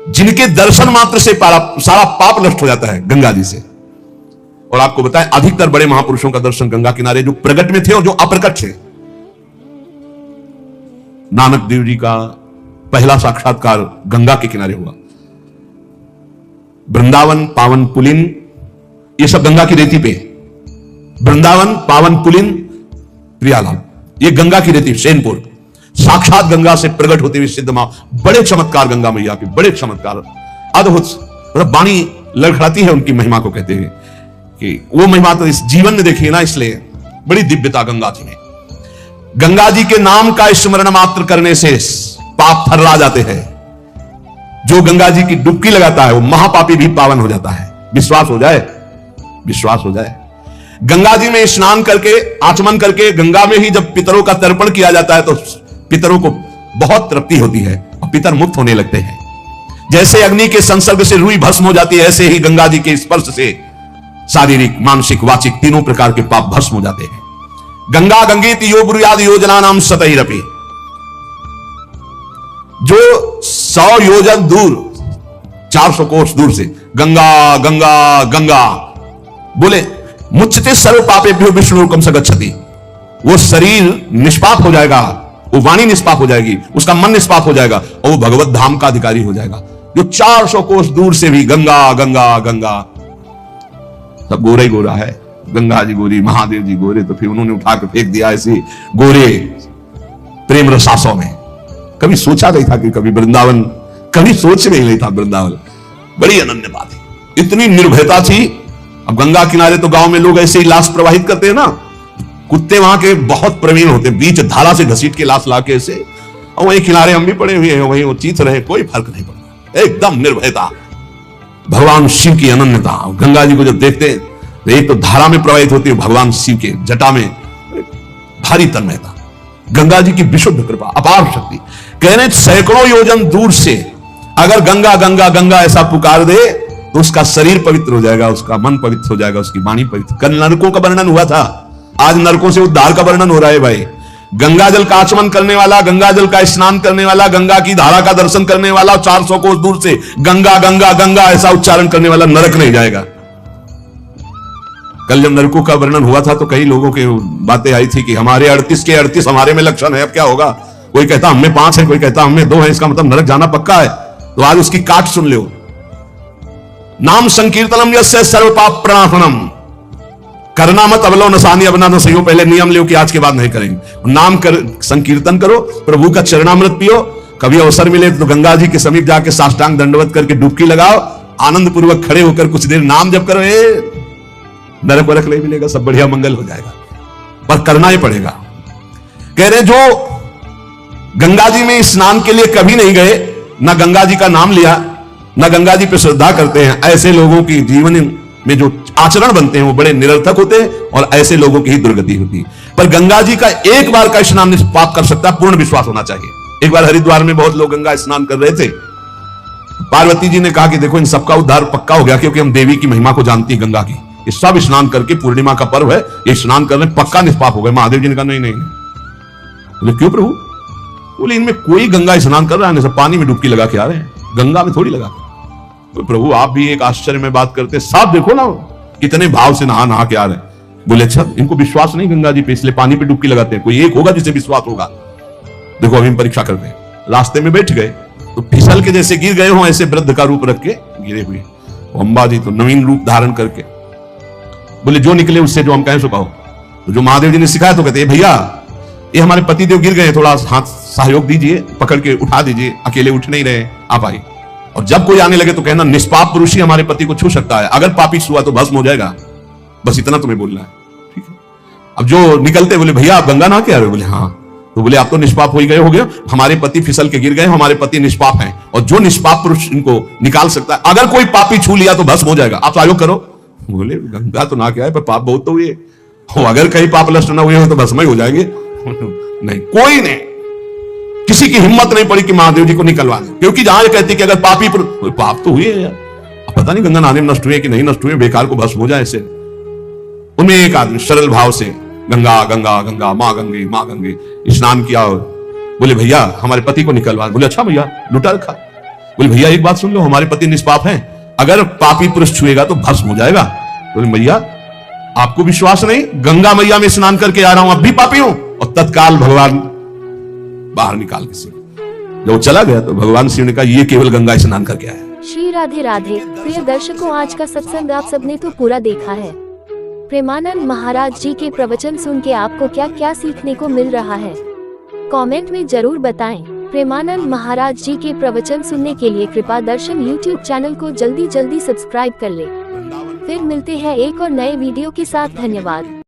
जिनके दर्शन मात्र से सारा पाप नष्ट हो जाता है गंगा जी से। और आपको बताएं, अधिकतर बड़े महापुरुषों का दर्शन गंगा किनारे, जो प्रकट में थे और जो अप्रकट थे। नानक देव जी का पहला साक्षात्कार गंगा के किनारे हुआ। वृंदावन, पावन पुलिन, ये सब गंगा की रेती पे। वृंदावन, पावन पुलिन, प्रियालाल, ये गंगा की रेती, सेनपुर। साक्षात गंगा से प्रकट होते हुए सिद्ध मां, बड़े चमत्कार गंगा मैया के, बड़े चमत्कार, अद्भुत। मतलब वाणी लड़खड़ाती है उनकी महिमा को, कहते हैं कि वो महिमा तो इस जीवन में देखी ना, इसलिए बड़ी दिव्यता गंगा जी में। गंगा जी के नाम का स्मरण मात्र करने से पाप थर्रा जाते हैं। जो गंगा जी की डुबकी लगाता है वो महापापी भी पावन हो जाता है। विश्वास हो जाए, विश्वास हो जाए। गंगा जी में स्नान करके, आचमन करके, गंगा में ही जब पितरों का तर्पण किया जाता है तो पितरों को बहुत तृप्ति होती है और पितर मुक्त होने लगते हैं। जैसे अग्नि के संसर्ग से रुई भस्म हो जाती है, ऐसे ही गंगा जी के स्पर्श से शारीरिक, मानसिक, वाचिक तीनों प्रकार के पाप भस्म हो जाते हैं। गंगा गंगेति यो ब्रूयाद योजना नाम सतैरपि। जो 100 योजन दूर, 400 कोस दूर से गंगा गंगा गंगा बोले, मुच्यते सर्व पापेभ्यो विष्णुलोकम स गच्छति, वो शरीर निष्पाप हो जाएगा, वो वाणी निष्पाप हो जाएगी, उसका मन निष्पाप हो जाएगा और वो भगवत धाम का अधिकारी हो जाएगा। जो 400 कोस दूर से भी गंगा गंगा गंगा, सब गोरा ही गोरा है। गंगा जी गोरी, महादेव जी गोरे, तो फिर उन्होंने उठा के फेंक दिया ऐसे गोरे प्रेम रसासों में। कभी सोचा नहीं था कि कभी वृंदावन, कभी सोच में ही नहीं था वृंदावन। बड़ी अनन्य बात है, इतनी निर्भयता थी। अब गंगा किनारे तो गांव में लोग ऐसे ही लाश प्रवाहित करते हैं ना, कुत्ते वहां के बहुत प्रवीण होते हैं, बीच धारा से घसीट के लाश लाके ऐसे, और वहीं किनारे हम भी पड़े हुए हैं, वहीं वो चीत रहे, कोई फर्क नहीं पड़ता, एकदम निर्भयता। भगवान शिव की अनन्यता। गंगा जी को जब देखते हैं तो एक तो धारा में प्रवाहित होती है, भगवान शिव के जटा में भारी तन्मयता। गंगा जी की विशुद्ध कृपा, अपार शक्ति। कह रहे सैकड़ों योजन दूर से अगर गंगा गंगा गंगा ऐसा पुकार दे तो उसका शरीर पवित्र हो जाएगा, उसका मन पवित्र हो जाएगा, उसकी वाणी पवित्र। कल नरकों का वर्णन हुआ था, आज नरकों से उद्धार का वर्णन हो रहा है भाई। गंगा जल का आचमन करने वाला, गंगा जल का स्नान करने वाला, गंगा की धारा का दर्शन करने वाला, 400 कोस दूर से गंगा गंगा गंगा ऐसा उच्चारण करने वाला नरक नहीं जाएगा। कल जब नरकों का वर्णन हुआ था तो कई लोगों की बातें आई थी कि हमारे 38 के 38 हमारे में लक्षण है, अब क्या होगा। कोई कहता हमें 5 है, कोई कहता हमें 2 है, इसका मतलब नरक जाना पक्का है। तो आज उसकी काट सुन लो। नाम संकीर्तनम यस्य सर्व पाप प्रणाशनम। करना मत अवलो नसानी अबना न सही हो, पहले नियम लो कि आज के बाद नहीं करेंगे। नाम कर, संकीर्तन करो, प्रभु का चरणामृत पियो। कभी अवसर मिले तो गंगा जी के समीप जाके साष्टांग दंडवत करके डुबकी लगाओ, आनंद पूर्वक खड़े होकर कुछ देर नाम जप करो। नरक वरक नहीं मिलेगा, सब बढ़िया मंगल हो जाएगा, पर करना ही पड़ेगा। कह रहे जो गंगा जी में स्नान के लिए कभी नहीं गए, ना गंगा जी का नाम लिया, ना गंगा जी पे श्रद्धा करते हैं, ऐसे लोगों की जीवन में जो आचरण बनते हैं वो बड़े निरर्थक होते हैं और ऐसे लोगों की ही दुर्गति होती है। पर गंगा जी का एक बार का स्नान निष्पाप कर सकता है, पूर्ण विश्वास होना चाहिए। एक बार हरिद्वार में बहुत लोग गंगा स्नान कर रहे थे, पार्वती जी ने कहा कि देखो इन सबका उद्धार पक्का हो गया, क्योंकि हम देवी की महिमा को जानती है गंगा की। ये सब स्नान करके, पूर्णिमा का पर्व है, ये स्नान करने पक्का निष्पाप हो गए। महादेव जी ने कहा नहीं नहीं, बोले क्यों प्रभु? बोले इनमें कोई गंगा स्नान कर रहा है, सब पानी में डुबकी लगा के आ रहे हैं, गंगा में थोड़ी लगा। तो प्रभु आप भी एक आश्चर्य में बात करते, साफ देखो ना कितने भाव से नहा के आ रहे हैं। बोले अच्छा इनको विश्वास नहीं गंगा जी पे, इसलिए पानी पे डुबकी लगाते हैं। कोई एक होगा जिसे विश्वास होगा। देखो अभी हम परीक्षा करते हैं। रास्ते में बैठ गए तो फिसल के जैसे गिर गए हो, ऐसे वृद्ध का रूप रख के गिरे हुए। अम्बा जी तो नवीन रूप धारण करके बोले जो निकले उससे जो हम कहें सो कहो। तो जो महादेव जी ने सिखाया तो कहते भैया ये हमारे पति देव गिर गए, थोड़ा हाथ सहयोग दीजिए, पकड़ के उठा दीजिए, अकेले उठ नहीं रहे आप आइए। और जब कोई आने लगे तो कहना निष्पाप पुरुष ही हमारे पति को छू सकता है, अगर पापी छुआ तो भस्म हो जाएगा। बस इतना तुम्हें बोलना है, ठीक है। अब जो निकलते बोले भैया आप गंगा नहा के आ रहे हो? बोले हाँ। तो बोले आप तो निष्पाप हो ही गए, हो गए, हमारे पति फिसल के गिर गए, हमारे पति निष्पाप हैं, और जो निष्पाप पुरुष इनको निकाल सकता है, अगर कोई पापी छू लिया तो भस्म हो जाएगा, आप सहयोग करो। बोले गंगा तो नहा के आए पर पाप बहुत तो हुए, अगर कहीं पाप नष्ट ना हुए हो तो भस्म ही हो जाएंगे। नहीं, कोई नहीं, किसी की हिम्मत नहीं पड़ी कि महादेव जी को निकलवा दे, क्योंकि जहां ये कहती कि अगर पापी पाप तो हुए यार, पता नहीं गंगा नहाने में नष्ट हुए कि नहीं नष्ट हुए, बेकार को भस्म हो जाए ऐसे। उनमें एक आदमी सरल भाव से गंगा गंगा गंगा माँ गंगे स्नान किया और बोले भैया हमारे पति को निकलवा। बोले अच्छा भैया, लुटा रखा। बोले भैया एक बात सुन लो, हमारे पति निष्पाप हैं, अगर पापी पुरुष छुएगा तो भस्म हो जाएगा। बोले मैया आपको विश्वास नहीं, गंगा मैया में स्नान करके आ रहा हूं, अब भी पापी हूं। और तत्काल भगवान बाहर निकाल के शिव, जब वो चला गया तो भगवान शिव ने कहा ये केवल गंगा स्नान करके आया। श्री राधे राधे। प्रिय दर्शकों, आज का सत्संग आप सबने तो पूरा देखा है। प्रेमानंद महाराज जी के प्रवचन सुन के आपको क्या क्या सीखने को मिल रहा है, कमेंट में जरूर बताएं। प्रेमानंद महाराज जी के प्रवचन सुनने के लिए कृपा दर्शन YouTube चैनल को जल्दी सब्सक्राइब कर ले। फिर मिलते हैं एक और नए वीडियो के साथ। धन्यवाद।